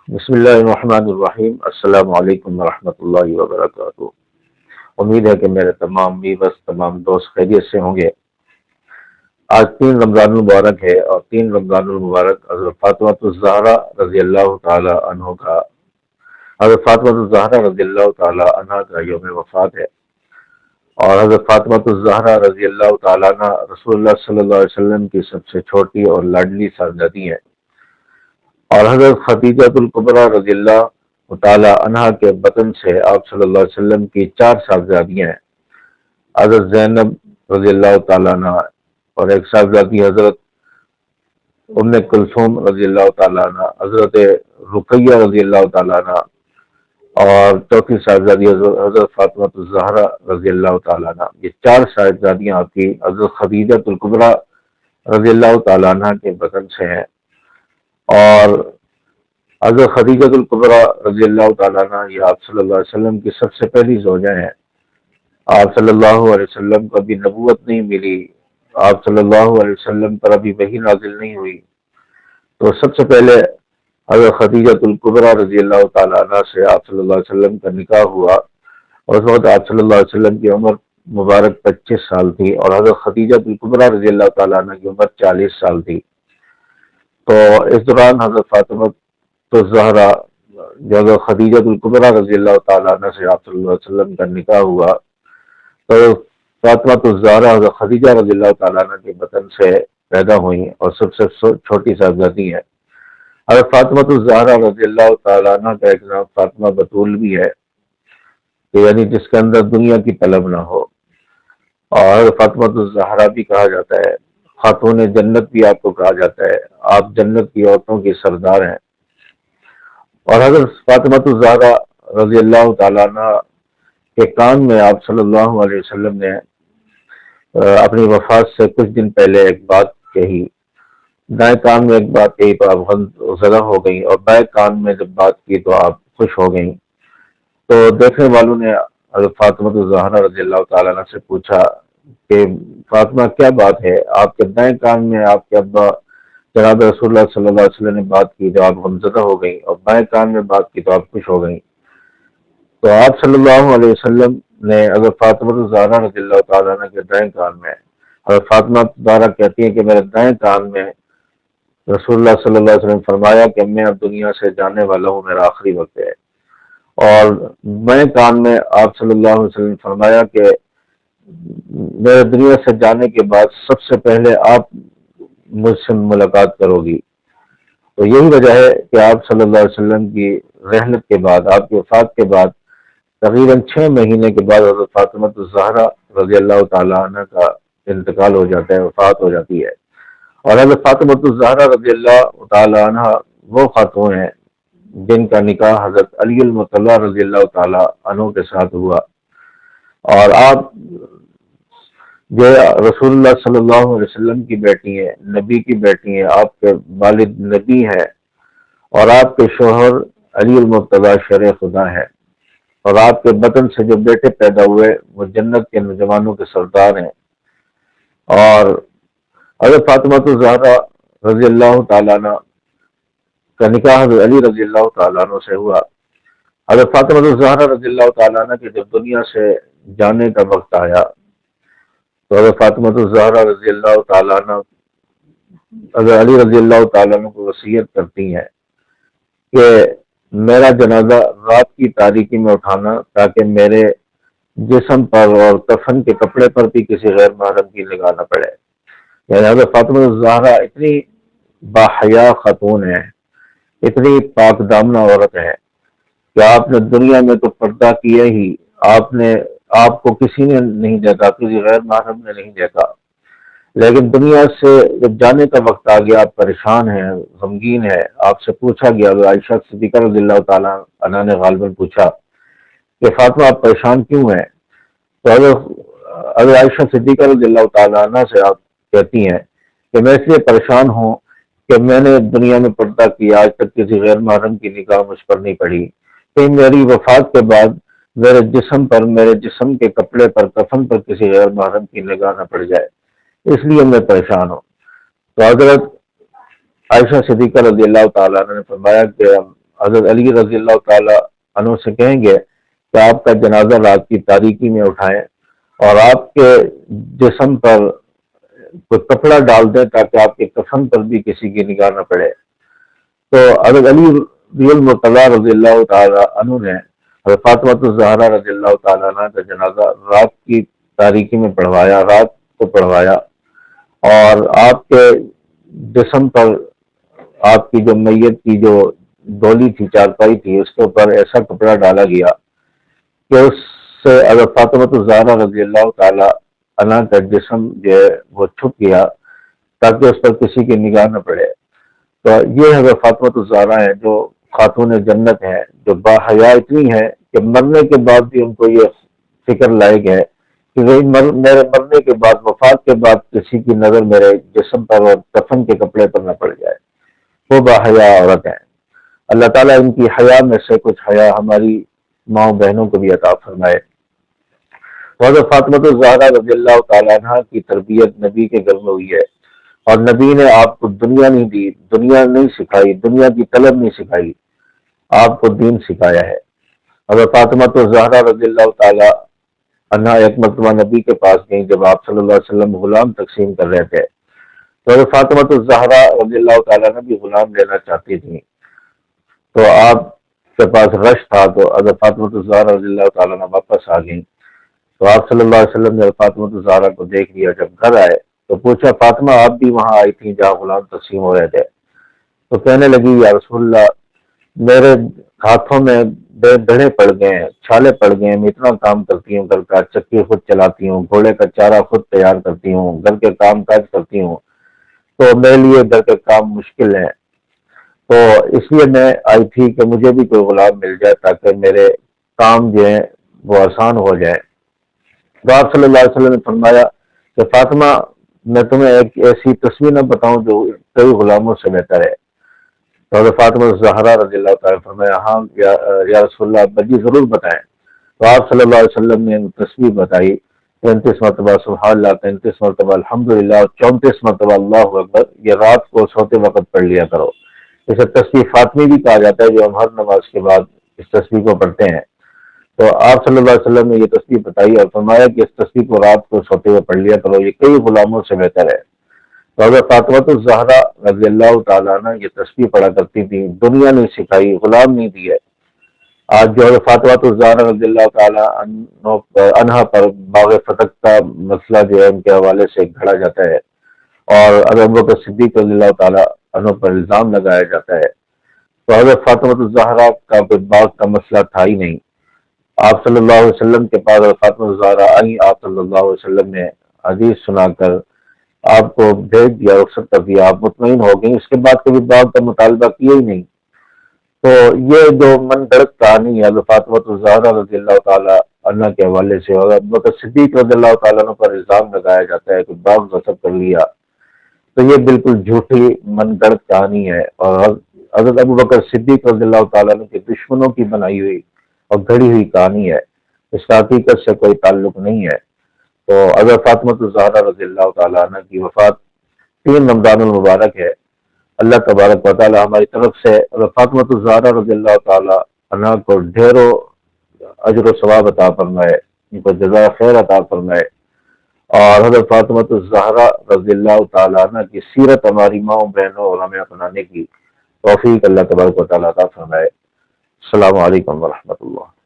بسم اللہ الرحمن الرحیم۔ السلام علیکم ورحمۃ اللہ وبرکاتہ۔ امید ہے کہ میرے تمام ویورز، تمام دوست خیریت سے ہوں گے۔ آج 3 رمضان المبارک ہے، اور 3 رمضان المبارک حضرت فاطمہ الزہرا رضی اللہ تعالی عنہ کا حضرت فاطمہ الزہرا رضی اللہ تعالی عنہ کا یوم وفات ہے۔ اور حضرت فاطمہ الزہرا رضی اللہ تعالی عنہ رسول اللہ صلی اللہ علیہ وسلم کی سب سے چھوٹی اور لاڈلی صاحبزادی ہیں، اور حضرت خدیجہ الکبریٰ رضی اللہ تعالی عنہا کے بطن سے آپ صلی اللہ علیہ وسلم کی 4 صاحبزادیاں ہیں، حضرت زینب رضی اللہ تعالی عنہ، اور ایک صاحبزادی حضرت ام کلثوم رضی اللہ تعالی عنہ، حضرت رقیہ رضی اللہ تعالی عنہ، اور چوتھی صاحبزادی حضرت فاطمہ الزہرا رضی اللہ تعالی عنہ۔ یہ 4 صاحبزادیاں آپ کی حضرت خدیجہ الکبریٰ رضی اللہ تعالی عنہ کے بطن سے ہیں، اور حضرت خدیجہ الکبریٰ رضی اللہ تعالیٰ عنہ یہ آپ صلی اللہ علیہ وسلم کی سب سے پہلی زوجہ ہیں۔ آپ صلی اللہ علیہ وسلم کو ابھی نبوت نہیں ملی، آپ صلی اللہ علیہ وسلم پر ابھی وحی نازل نہیں ہوئی، تو سب سے پہلے حضرت خدیجہ الکبریٰ رضی اللہ تعالیٰ عنہ سے آپ صلی اللہ علیہ وسلم کا نکاح ہوا، اور اس وقت آپ صلی اللہ علیہ وسلم کی عمر مبارک 25 سال تھی، اور حضرت خدیجہ الکبریٰ رضی اللہ تعالیٰ عنہ کی عمر 40 سال تھی۔ تو اس دوران حضرت فاطمہ الزہرا جو حضرت خدیجہ الکبریٰ رضی اللہ تعالیٰ عنہ سے آپ صلی اللہ علیہ وسلم کا نکاح ہوا، تو فاطمہ الزہرا حضرت خدیجہ رضی اللہ تعالیٰ عنہ کے بطن سے پیدا ہوئیں، اور سب سے چھوٹی صاحبزادی ہیں۔ حضرت فاطمہ الزہرا رضی اللہ تعالیٰ عنہ کا ایک نام فاطمہ بطول بھی ہے، کہ یعنی جس کے اندر دنیا کی طلب نہ ہو، اور حضرت فاطمہ الزہرا بھی کہا جاتا ہے، خاتون جنت بھی آپ کو کہا جاتا ہے، آپ جنت کی عورتوں کی سردار ہیں۔ اور حضرت فاطمہ الزہرا رضی اللہ تعالیٰ عنہ کے کان میں آپ صلی اللہ علیہ وسلم نے اپنی وفات سے کچھ دن پہلے ایک بات کہی، دائیں کان میں ایک بات کہی تو آپ غم زدہ ہو گئیں، اور بائیں کان میں جب بات کی تو آپ خوش ہو گئیں۔ تو دیکھنے والوں نے حضرت فاطمہ الزہرا رضی اللہ تعالیٰ عنہ سے پوچھا کہ فاطمہ کیا بات ہے، آپ کے دائیں کان میں آپ کے ابا جناب رسول اللہ صلی اللہ علیہ وسلم نے بات کی جو آپ غمزدہ ہو گئی، اور بائیں کان میں بات کی تو آپ خوش ہو گئی۔ تو آپ صلی اللہ علیہ وسلم نے حضرت فاطمہ الزہرا رضی اللہ تعالیٰ عنہ کے دائیں کان میں، حضرت فاطمہ الزہرا کہتی ہیں کہ میرے دائیں کان میں رسول اللہ صلی اللہ علیہ وسلم فرمایا کہ میں اب دنیا سے جانے والا ہوں، میرا آخری وقت ہے، اور بائیں کان میں آپ صلی اللہ علیہ وسلم فرمایا کہ میرے دنیا سے جانے کے بعد سب سے پہلے آپ مجھ سے ملاقات کرو گی۔ تو یہی وجہ ہے کہ آپ صلی اللہ علیہ وسلم کی رحلت کے بعد، آپ کی وفات کے بعد تقریباً 6 مہینے کے بعد حضرت فاطمہ الزہرا رضی اللہ تعالیٰ عنہ کا انتقال ہو جاتا ہے، وفات ہو جاتی ہے۔ اور حضرت فاطمہ الزہرا رضی اللہ تعالیٰ عنہ وہ خاتون ہیں جن کا نکاح حضرت علی المرتضیٰ رضی اللہ تعالیٰ عنہ کے ساتھ ہوا، اور آپ جو رسول اللہ صلی اللہ علیہ وسلم کی بیٹی ہیں، نبی کی بیٹی ہیں، آپ کے والد نبی ہیں، اور آپ کے شوہر علی المرتضیٰ شرع خدا ہے، اور آپ کے بطن سے جو بیٹے پیدا ہوئے وہ جنت کے نوجوانوں کے سردار ہیں۔ اور حضرت فاطمہ الزہرا رضی اللہ تعالیٰ عنہ کا نکاح حضرت علی رضی اللہ تعالیٰ عنہ سے ہوا۔ حضرت فاطمہ الزہرا رضی اللہ تعالیٰ عنہ کے جب دنیا سے جانے کا وقت آیا تو حضرت فاطمہ الزہرا رضی اللہ تعالیٰ عنہ حضرت علی رضی اللہ تعالیٰ عنہ کو وصیت کرتی ہیں کہ میرا جنازہ رات کی تاریکی میں اٹھانا، تاکہ میرے جسم پر اور کفن کے کپڑے پر بھی کسی غیر محرم کی نگاہ نہ پڑے۔ یعنی حضرت فاطمہ الزہرا اتنی باحیا خاتون ہے، اتنی پاک دامنہ عورت ہے کہ آپ نے دنیا میں تو پردہ کیا ہی، آپ کو کسی نے نہیں دیکھا، کسی غیر محرم نے نہیں دیکھا، لیکن دنیا سے جب جانے کا وقت آ گیا آپ پریشان ہیں، غمگین ہے۔ آپ سے پوچھا گیا، عائشہ صدیقہ رضی اللہ تعالیٰ عنہ نے غالباً پوچھا کہ فاطمہ آپ پریشان کیوں ہیں؟ تو حضرت عائشہ صدیقہ رضی اللہ تعالیٰ عنہ سے آپ کہتی ہیں کہ میں اس لیے پریشان ہوں کہ میں نے دنیا میں پردہ کیا، آج تک کسی غیر محرم کی نگاہ مجھ پر نہیں پڑی، کہ میری وفات کے بعد میرے جسم پر، میرے جسم کے کپڑے پر، کفن پر کسی غیر محرم کی نگاہ نہ پڑ جائے، اس لیے میں پریشان ہوں۔ تو حضرت عائشہ صدیقہ رضی اللہ تعالیٰ عنہ نے فرمایا کہ حضرت علی رضی اللہ تعالی عنہ سے کہیں گے کہ آپ کا جنازہ رات کی تاریکی میں اٹھائیں اور آپ کے جسم پر کوئی کپڑا ڈال دیں تاکہ آپ کے کفن پر بھی کسی کی نگاہ نہ پڑے۔ تو حضرت علی رضی المرتضیٰ رضی اللہ تعالی عنہ نے حضرت فاطمہ الزہرا رضی اللہ تعالیٰ عنہ کا جنازہ رات کی تاریکی میں پڑھوایا، رات کو پڑھوایا، اور آپ کے جسم پر آپ کی جو میت کی جو ڈولی تھی، چارپائی تھی، اس کے اوپر ایسا کپڑا ڈالا گیا کہ اس سے حضرت فاطمہ الزہرا رضی اللہ تعالی عنہ کا جسم جو ہے وہ چھپ گیا تاکہ اس پر کسی کی نگاہ نہ پڑے۔ تو یہ حضرت فاطمہ الزہرا ہے جو خاتون جنت ہے، جو باحیا اتنی ہے کہ مرنے کے بعد بھی ان کو یہ فکر لائق ہے کہ میرے مرنے کے بعد، وفات کے بعد کسی کی نظر میرے جسم پر اور کفن کے کپڑے پر نہ پڑ جائے۔ وہ باحیا عورت ہے۔ اللہ تعالیٰ ان کی حیا میں سے کچھ حیا ہماری ماں بہنوں کو بھی عطا فرمائے۔ حضرت فاطمہ الزہرا رضی اللہ تعالیٰ عنہ کی تربیت نبی کے گھر میں ہوئی ہے، اور نبی نے آپ کو دنیا نہیں دی، دنیا نہیں سکھائی، دنیا کی طلب نہیں سکھائی، آپ کو دین سکھایا ہے۔ حضرت فاطمہ الزہرا رضی اللہ تعالیٰ عنہ ایک مرتبہ نبی کے پاس گئیں جب آپ صلی اللہ علیہ وسلم غلام تقسیم کر رہے تھے، تو حضرت فاطمہ الزہرا رضی اللہ تعالیٰ عنہ بھی غلام لینا چاہتی تھیں، تو آپ کے پاس رش تھا، تو حضرت فاطمہ الزہرا رضی اللہ تعالیٰ عنہ واپس آ گئیں۔ تو آپ صلی اللہ علیہ وسلم نے فاطمہ الزہرا کو دیکھ لیا، جب گھر آئے تو پوچھا فاطمہ آپ بھی وہاں آئی تھیں جہاں غلام تقسیم ہو رہے تھے؟ تو کہنے لگی یا رسول اللہ میرے ہاتھوں میں بڑے پڑ گئے ہیں، چھالے پڑ گئے ہیں، میں اتنا کام کرتی ہوں، گھر کا چکی خود چلاتی ہوں، گھوڑے کا چارہ خود تیار کرتی ہوں، گھر کے کام کاج کرتی ہوں، تو میرے لیے گھر کے کام مشکل ہیں، تو اس لیے میں آئی تھی کہ مجھے بھی کوئی غلام مل جائے تاکہ میرے کام جو ہیں وہ آسان ہو جائے۔ تو آپ صلی اللہ علیہ وسلم نے فرمایا کہ فاطمہ میں تمہیں ایک ایسی تصویر نہ بتاؤں جو کئی غلاموں سے بہتر ہے؟ تو حضرت فاطمہ الزہرا رضی اللہ تعالیٰ فرمایا ہاں یا رسول اللہ بجی ضرور بتائیں۔ تو آپ صلی اللہ علیہ وسلم نے تصویر بتائی، 33 مرتبہ سبحان اللہ، 33 مرتبہ الحمدللہ، 34 مرتبہ اللہ اکبر، یہ رات کو سوتے وقت پڑھ لیا کرو۔ اسے تصویر فاطمی بھی کہا جاتا ہے، جو ہم ہر نماز کے بعد اس تصویر کو پڑھتے ہیں۔ تو آپ صلی اللہ علیہ وسلم نے یہ تصویر بتائی اور فرمایا کہ اس تصویر کو رات کو سوتے ہوئے پڑھ لیا کرو، یہ کئی غلاموں سے بہتر ہے۔ تو حضرت فاطمہ الزہرا رضی اللہ تعالیٰ عنہ یہ تصویر پڑھا کرتی تھی، دنیا نہیں سکھائی، غلام نہیں دیے۔ آج جو حضرت فاطمہ الزہرا رضی اللہ تعالیٰ عنہ پر باغ فتح کا مسئلہ جو ہے ان کے حوالے سے گھڑا جاتا ہے، اور حضرت ابوبکر صدیق رضی اللہ تعالیٰ عنہ پر الزام لگایا جاتا ہے، تو حضرت فاطمہ الزہرا کا کوئی باغ کا مسئلہ تھا ہی نہیں۔ آپ صلی اللہ علیہ وسلم کے پاس فاطمہ الزہرا آئی، آپ صلی اللہ علیہ وسلم نے حدیث سنا کر آپ کو بھیج دیا، رخصت کر دیا، آپ مطمئن ہو گئی، اس کے بعد کبھی باغ کا مطالبہ کیا ہی نہیں۔ تو یہ جو من گھڑت کہانی ہے فاطمہ الزہرا رضی اللہ تعالیٰ عنہ کے حوالے سے، اور ابوبکر صدیق رضی اللہ تعالیٰ عنہ پر الزام لگایا جاتا ہے کہ باغ غصب کر لیا، تو یہ بالکل جھوٹی من گھڑت کہانی ہے، اور حضرت ابوبکر صدیق رضی اللہ تعالیٰ عنہ کے دشمنوں کی بنائی ہوئی اور گھڑی ہوئی کہانی ہے، اس کا حقیقت سے کوئی تعلق نہیں ہے۔ تو حضرت فاطمہ الزہرا رضی اللہ تعالیٰ عنہ کی وفات 3 رمضان المبارک ہے۔ اللہ تبارک و تعالیٰ ہماری طرف سے حضرت فاطمہ الزہرا رضی اللہ تعالیٰ عنہ کو ڈھیروں اجر و ثواب عطا فرمائے، ان کو جزائے خیر عطا فرمائے، اور حضرت فاطمہ الزہرا رضی اللہ تعالیٰ عنہ کی سیرت ہماری ماں بہنوں اور ہمیں اپنانے کی توفیق اللہ تبارک و تعالیٰ عطا فرمائے۔ السلام علیکم ورحمۃ اللہ۔